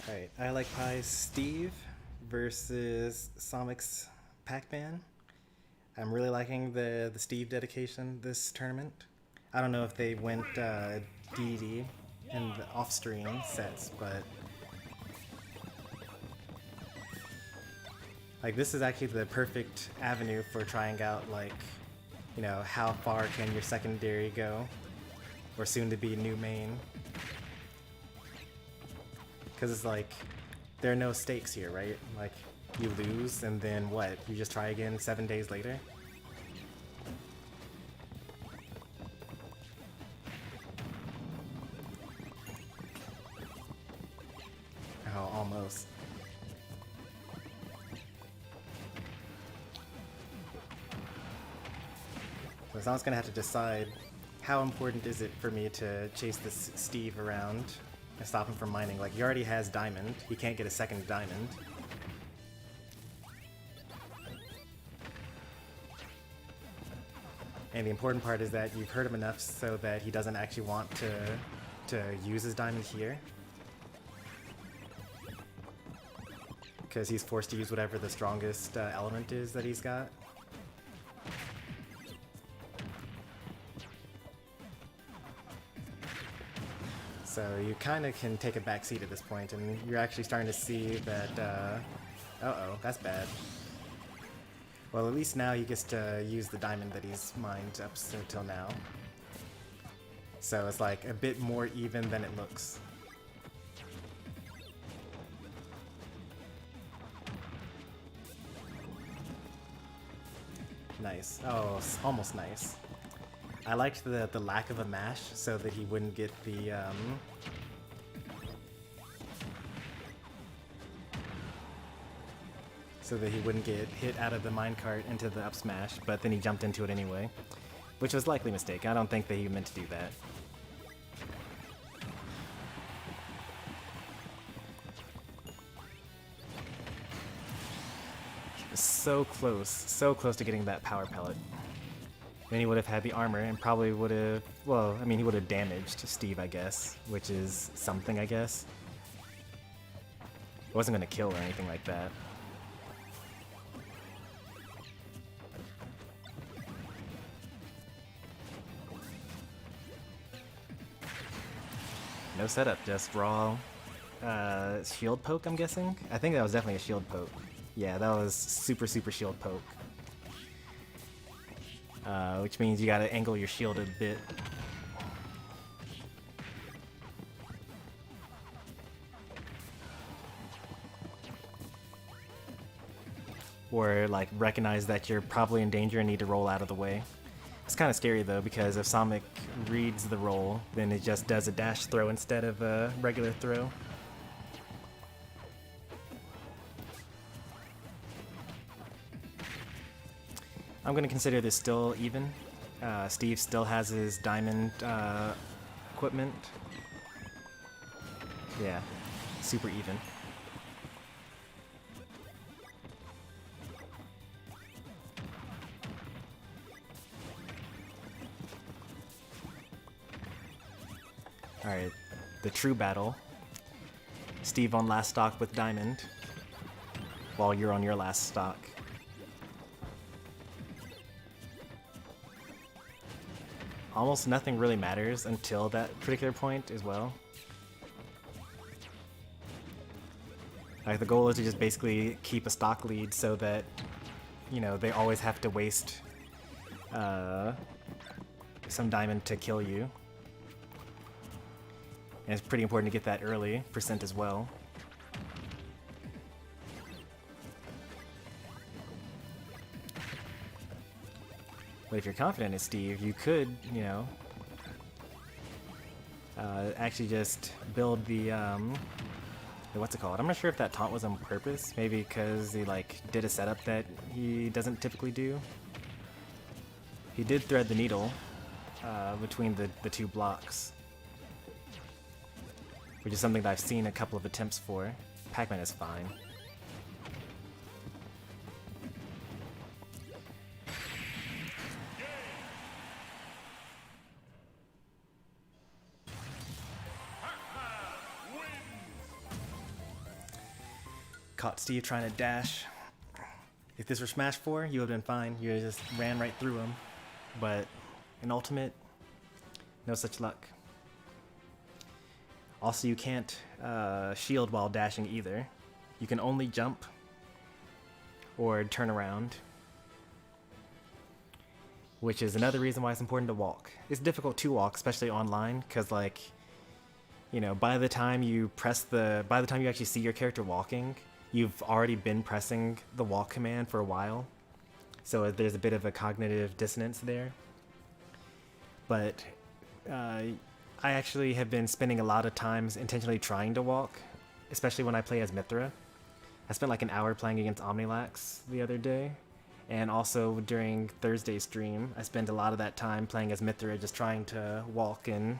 Alright, I Like Pie Steve versus Somik's Pac-Man. I'm really liking the Steve dedication this tournament. I don't know if they went DD in the off-stream sets, but like this is actually the perfect avenue for trying out, like, you know, how far can your secondary go, or soon to be new main. Because it's like, there are no stakes here, right? Like, you lose, and then what? You just try again 7 days later? Oh, almost. So someone's gonna have to decide how important is it for me to chase this Steve around and stop him from mining. Like, he already has diamond. He can't get a second diamond. And the important part is that you've hurt him enough so that he doesn't actually want to use his diamond here. Because he's forced to use whatever the strongest element is that he's got. So you kind of can take a back seat at this point, and you're actually starting to see that, uh-oh, that's bad. Well, at least now he gets to use the diamond that he's mined up until now. So it's like a bit more even than it looks. Nice. Oh, almost nice. I liked the lack of a mash so that he wouldn't get the hit out of the minecart into the up smash, but then he jumped into it anyway, which was likely a mistake. I don't think that he meant to do that. So close to getting that power pellet. Then he would have had the armor and probably would have, well, I mean, he would have damaged Steve, I guess, which is something, I guess. It wasn't going to kill or anything like that. No setup, just raw shield poke, I'm guessing? I think that was definitely a shield poke. Yeah, that was super shield poke. Which means you gotta angle your shield a bit. Or like recognize that you're probably in danger and need to roll out of the way. It's kind of scary though, because if Somik reads the roll, then it just does a dash throw instead of a regular throw. I'm going to consider this still even. Steve still has his diamond equipment. Yeah, super even. Alright, the true battle. Steve on last stock with diamond, while you're on your last stock. Almost nothing really matters until that particular point as well. Like, the goal is to just basically keep a stock lead so that, you know, they always have to waste some diamond to kill you. And it's pretty important to get that early percent as well. But if you're confident in Steve, you could, you know, actually just build the what's it called? I'm not sure if that taunt was on purpose. Maybe because he like did a setup that he doesn't typically do. He did thread the needle between the two blocks, which is something that I've seen a couple of attempts for. Pac-Man is fine. Caught Steve trying to dash. If this were Smash 4, you would have been fine. You just ran right through him. But in Ultimate, no such luck. Also, you can't shield while dashing either. You can only jump or turn around, which is another reason why it's important to walk. It's difficult to walk, especially online, because like, you know, by the time you actually see your character walking, you've already been pressing the walk command for a while. So there's a bit of a cognitive dissonance there. But I actually have been spending a lot of times intentionally trying to walk, especially when I play as Mithra. I spent like an hour playing against Omnilax the other day, and also during Thursday's stream, I spent a lot of that time playing as Mithra, just trying to walk and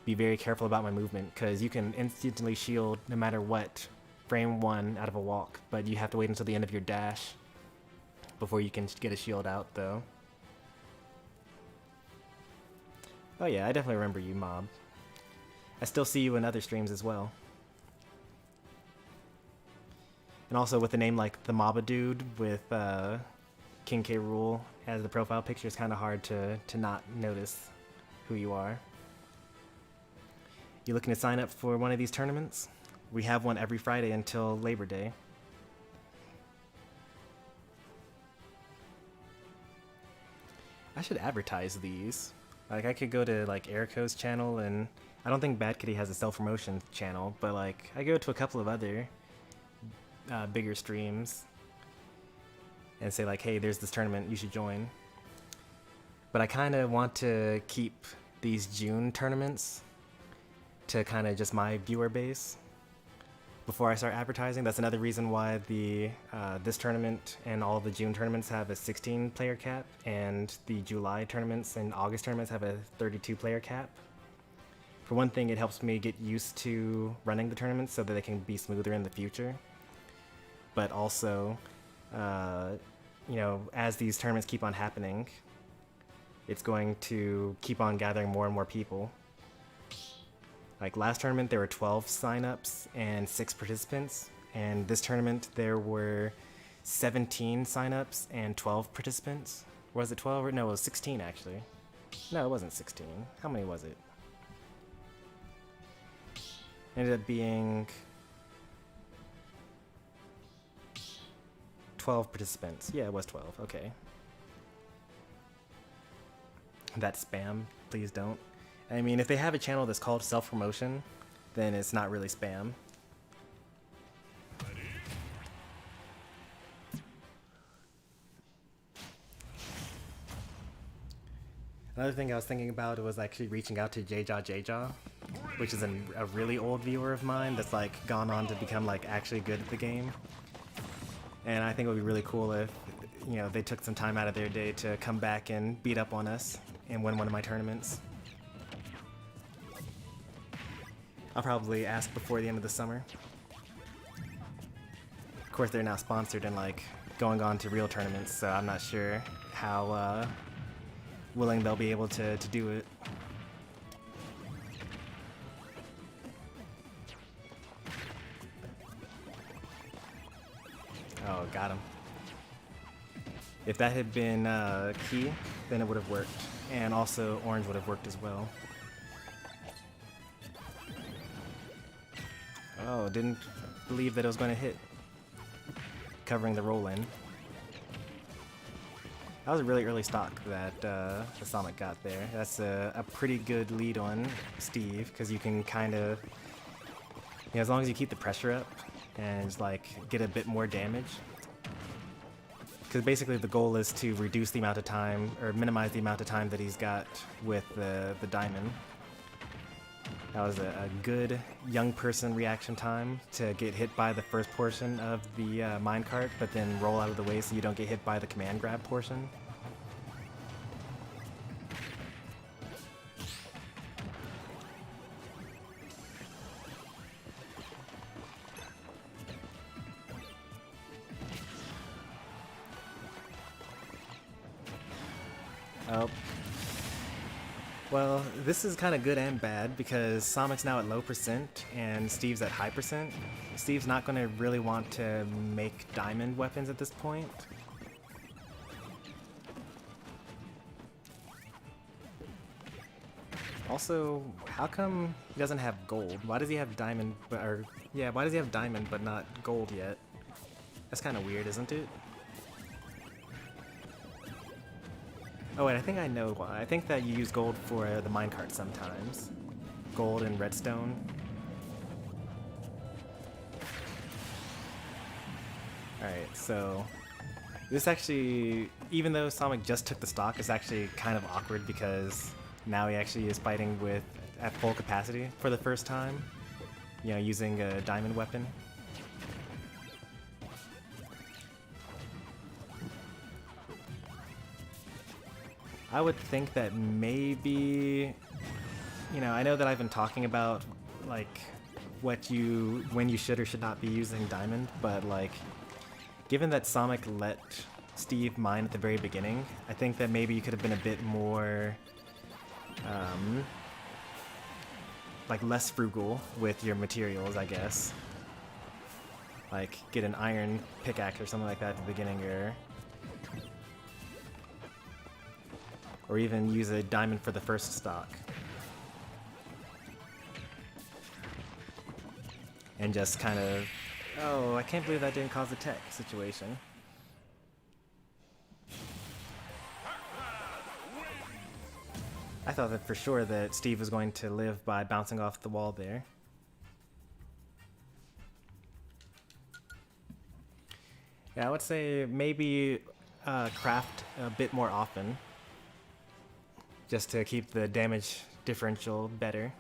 be very careful about my movement, because you can instantly shield no matter what, frame 1 out of a walk, but you have to wait until the end of your dash before you can get a shield out, though. Oh yeah, I definitely remember you, Mob. I still see you in other streams as well. And also with a name like the Maba Dude with King K. Rool as the profile picture, it's kind of hard to not notice who you are. You looking to sign up for one of these tournaments? We have one every Friday until Labor Day. I should advertise these. Like, I could go to like Erico's channel, and I don't think Bad Kitty has a self-promotion channel, but like I go to a couple of other bigger streams and say like, hey, there's this tournament, you should join. But I kind of want to keep these June tournaments to kind of just my viewer base before I start advertising. That's another reason why the this tournament and all the June tournaments have a 16 player cap, and the July tournaments and August tournaments have a 32 player cap. For one thing, it helps me get used to running the tournaments so that they can be smoother in the future. But also, you know, as these tournaments keep on happening, it's going to keep on gathering more and more people. Like last tournament, there were 12 signups and 6 participants, and this tournament there were 17 signups and 12 participants. Or was it 12? Or no, it was 16 actually. No, it wasn't 16. How many was it? Ended up being 12 participants. Yeah, it was 12. Okay. That's spam. Please don't. I mean, if they have a channel that's called self-promotion, then it's not really spam. Another thing I was thinking about was actually reaching out to Jjaw, which is a really old viewer of mine that's like gone on to become like actually good at the game. And I think it would be really cool if, you know, they took some time out of their day to come back and beat up on us and win one of my tournaments. I'll probably ask before the end of the summer. Of course, they're now sponsored and like going on to real tournaments, so I'm not sure how willing they'll be able to do it. Oh, got him. If that had been key, then it would have worked. And also orange would have worked as well. Oh, didn't believe that it was going to hit. Covering the roll-in. That was a really early stock that the Somik got there. That's a pretty good lead on Steve, because you can kind of, you know, as long as you keep the pressure up and just, like, get a bit more damage. Because basically the goal is to reduce the amount of time, or minimize the amount of time that he's got with the diamond. That was a good young person reaction time to get hit by the first portion of the minecart, but then roll out of the way so you don't get hit by the command grab portion. Oh. Well, this is kind of good and bad because Somik's now at low percent and Steve's at high percent. Steve's not going to really want to make diamond weapons at this point. Also, how come he doesn't have gold? Why does he have diamond, why does he have diamond but not gold yet? That's kind of weird, isn't it? Oh wait, I think I know why. I think that you use gold for the minecart sometimes. Gold and redstone. Alright, so this actually, even though Somik just took the stock, is actually kind of awkward because now he actually is fighting with at full capacity for the first time. You know, using a diamond weapon. I would think that maybe, you know, I know that I've been talking about like when you should or should not be using diamond, but like given that Somik let Steve mine at the very beginning, I think that maybe you could have been a bit more like less frugal with your materials, I guess. Like get an iron pickaxe or something like that at the beginning, or even use a diamond for the first stock. And just kind of, oh, I can't believe that didn't cause a tech situation. I thought that for sure that Steve was going to live by bouncing off the wall there. Yeah, I would say maybe craft a bit more often, just to keep the damage differential better.